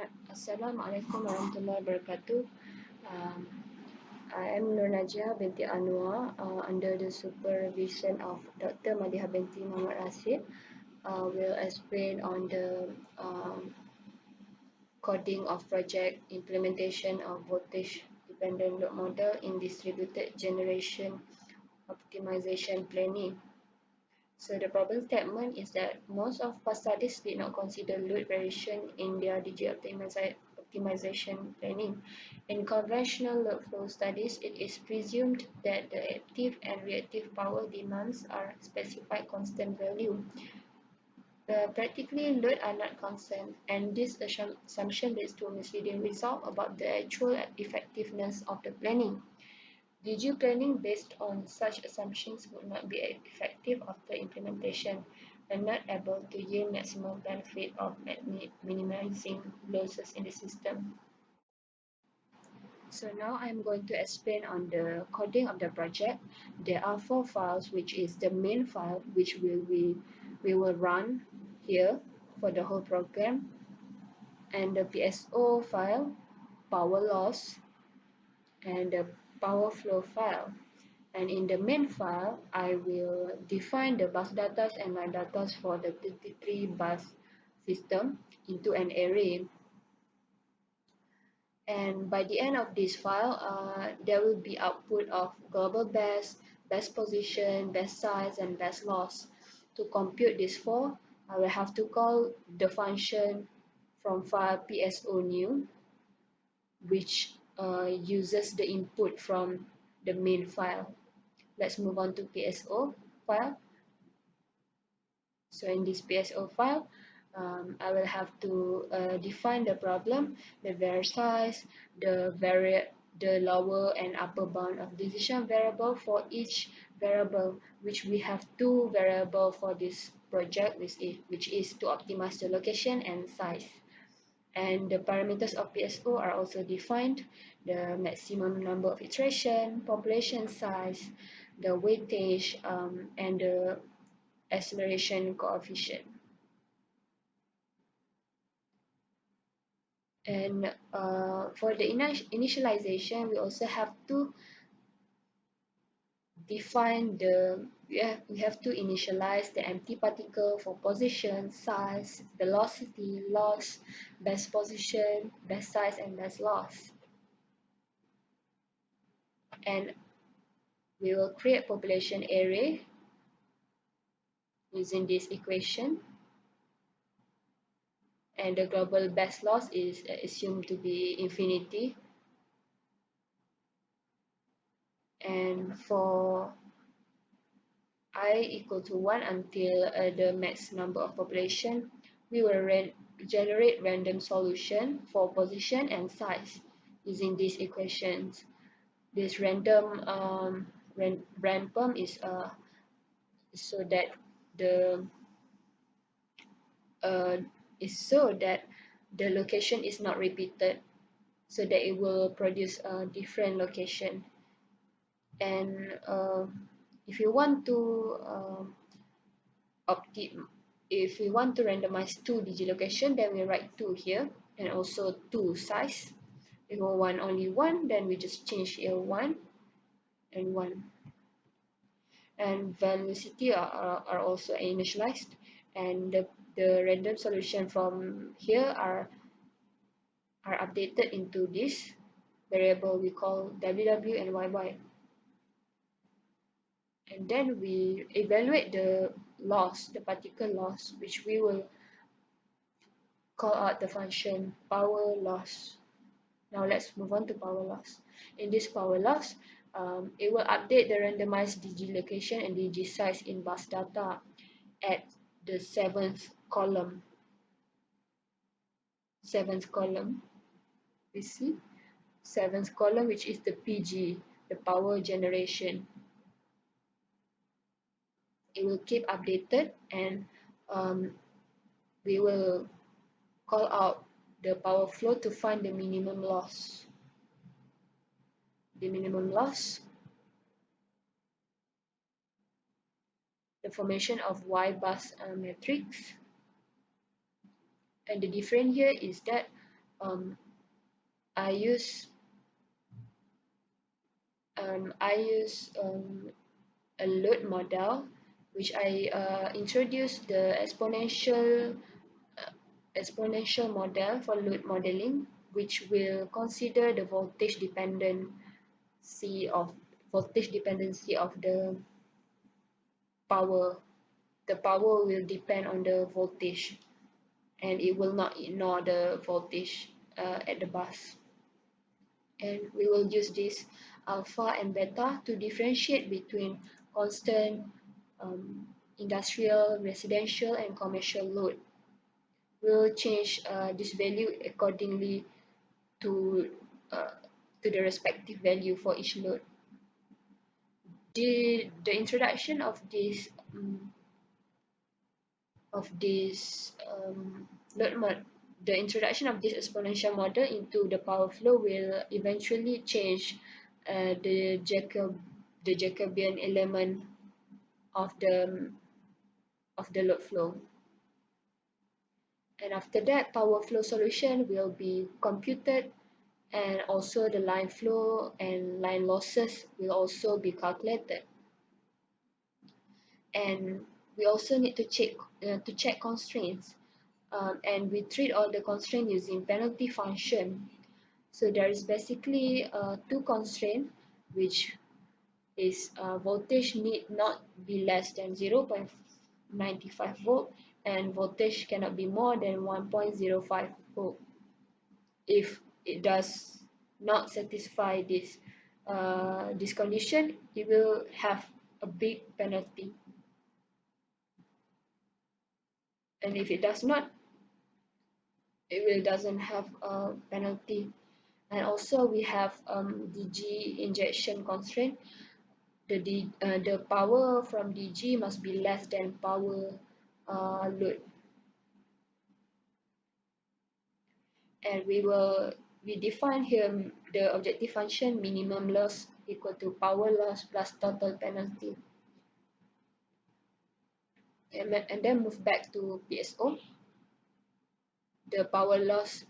Assalamualaikum warahmatullahi wabarakatuh. Um, I am Nur Najia binti Anwar under the supervision of Dr. Madiha binti Muhammad Rashid. Will explain on the coding of project implementation of voltage dependent load model in distributed generation optimization planning. So the problem statement is that most of past studies did not consider load variation in their optimization planning. In conventional load flow studies, it is presumed that the active and reactive power demands are specified constant value. Practically, load are not constant, and this assumption leads to a misleading result about the actual effectiveness of the planning. DG planning based on such assumptions would not be effective after implementation and not able to yield maximum benefit of minimizing losses in the system. So now I'm going to explain on the coding of the project. There are four files, which is the main file, which we will run here for the whole program, and the PSO file, power loss, and the power flow file. And in the main file, I will define the bus data and line data for the 33 bus system into an array. And by the end of this file, there will be output of global best, best position, best size, and best loss. To compute these four, I will have to call the function from file PSO new, which uses the input from the main file. Let's move on to PSO file. So in this PSO file, I will have to define the problem, the var size, the lower and upper bound of decision variable for each variable, which we have two variables for this project, which is to optimize the location and size. And the parameters of PSO are also defined: the maximum number of iteration, population size, the weightage, and the acceleration coefficient. And for the initialization, we also have to define we have to initialize the empty particle for position, size, velocity, loss, best position, best size, and best loss. And we will create population array using this equation. And the global best loss is assumed to be infinity. And for I equal to 1 until the max number of population, we will generate random solution for position and size using these equations. This random random is so that the the location is not repeated, so that it will produce a different location. And if you want to if we want to randomize 2 location, then we write 2 here, and also 2 size. If we want only 1, then we just change here 1 and 1. And velocity are also initialized, and the random solution from here are updated into this variable we call WW and YY. And then we evaluate the loss, the particle loss, which we will call out the function power loss. Now let's move on to power loss. In this power loss, it will update the randomized DG location and DG size in bus data at the seventh column. We see seventh column, which is the PG, the power generation. It will keep updated, and we will call out the power flow to find the minimum loss. The minimum loss, the formation of Y bus matrix. And the difference here is that um, I use I use a load model, which I introduce the exponential model for load modeling, which will consider the voltage dependency of the power. The power will depend on the voltage, and it will not ignore the voltage at the bus. And we will use this alpha and beta to differentiate between constant, um, industrial, residential, and commercial load. We'll change this value accordingly to uh, to the respective value for each load. The introduction of this load mod the introduction of this exponential model into the power flow will eventually change the Jacobian element of the load flow. And after that, power flow solution will be computed, and also the line flow and line losses will also be calculated. And we also need to check constraints, and we treat all the constraints using penalty function. So there is basically two constraints, which is voltage need not be less than 0.95 volt, and voltage cannot be more than 1.05 volt. If it does not satisfy this condition, it will have a big penalty. And if it does not, it will doesn't have a penalty. And also we have DG injection constraint. The power from DG must be less than power load. And we define here the objective function minimum loss equal to power loss plus total penalty. And then move back to PSO. The power loss,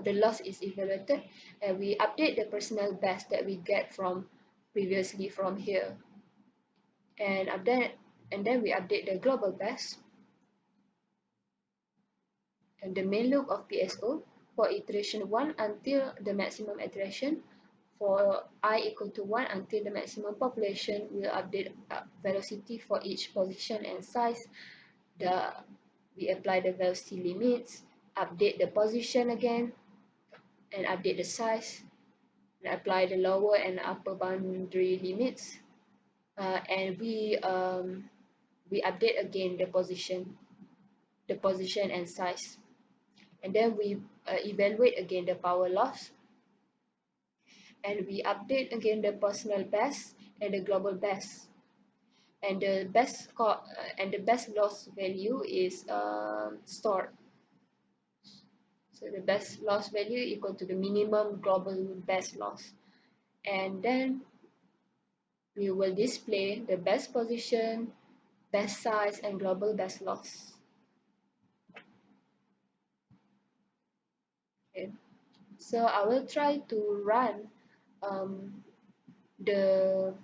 the loss is evaluated, and we update the personal best that we get from previously from here. And then we update the global best and the main loop of PSO for iteration 1 until the maximum iteration. For I equal to 1 until the maximum population, we'll update velocity for each position and size. We apply the velocity limits, update the position again, and update the size, and apply the lower and upper boundary limits. And we update again the position and size. And then we evaluate again the power loss, and we update again the personal best and the global best, and the best loss value is stored. So the best loss value equal to the minimum global best loss, and then we will display the best position, best size, and global best loss. Okay. So I will try to run um, the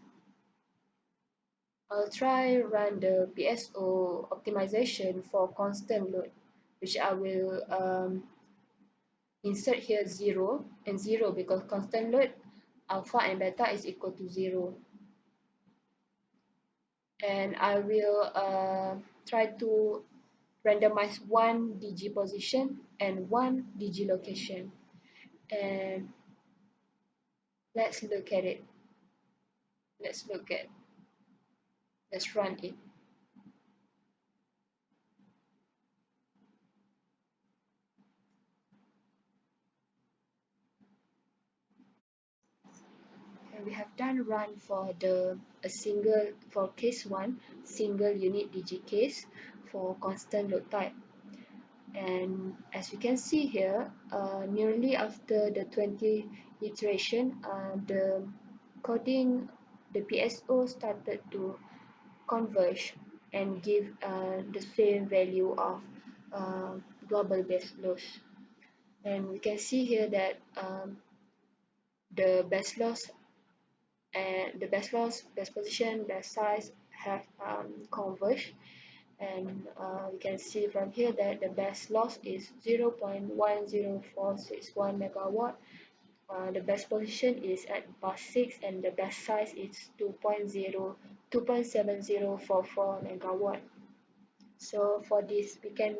I'll try run the PSO optimization for constant load, which I will insert here 0 and 0 because constant load alpha and beta is equal to 0. And I will try to randomize one DG position and one DG location. And let's look at it. Let's run it. And we have done run for case 1 single unit DG case for constant load type. And as we can see here, nearly after the 20 iteration, the PSO started to converge and give the same value of global base loss. And we can see here that the best loss and the best loss, best position, best size have converged. And we can see from here that the best loss is 0.10461 megawatt. The best position is at bus 6 and the best size is 2.7044 megawatt. So for this we can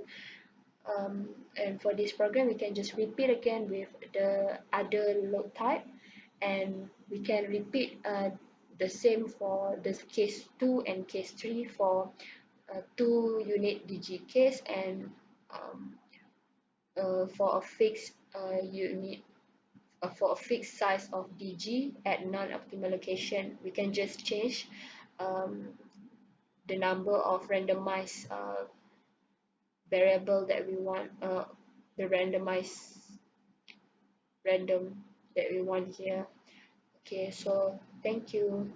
and for this program we can just repeat again with the other load type, and we can repeat the same for the case 2 and case 3 for 2 unit DG case, and um, for a fixed unit for a fixed size of DG at non-optimal location. We can just change um, the number of randomized variable that we want, the randomized random that we want here. Okay, so thank you.